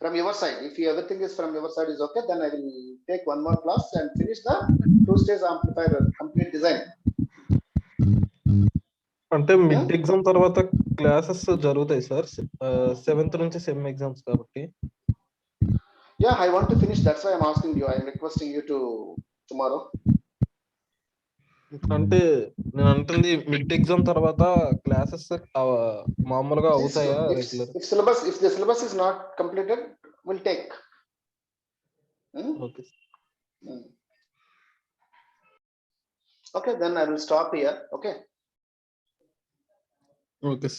from your side, if everything is from your side is okay, then I will take one more class and finish the two-stage amplifier complete design. అంటే mid exam తర్వాత classes జరుగుతాయి sir, 7th నుంచి sem exams కాబట్టి. Yeah, I want to finish, that's why I'm asking you, I'm requesting you to tomorrow. అంటే నేను అంటుంది mid exam తర్వాత classes మామూలుగా అవుతాయా regular? If the syllabus is not completed, we'll take. Okay. Okay, then I will stop here. Okay. Okay.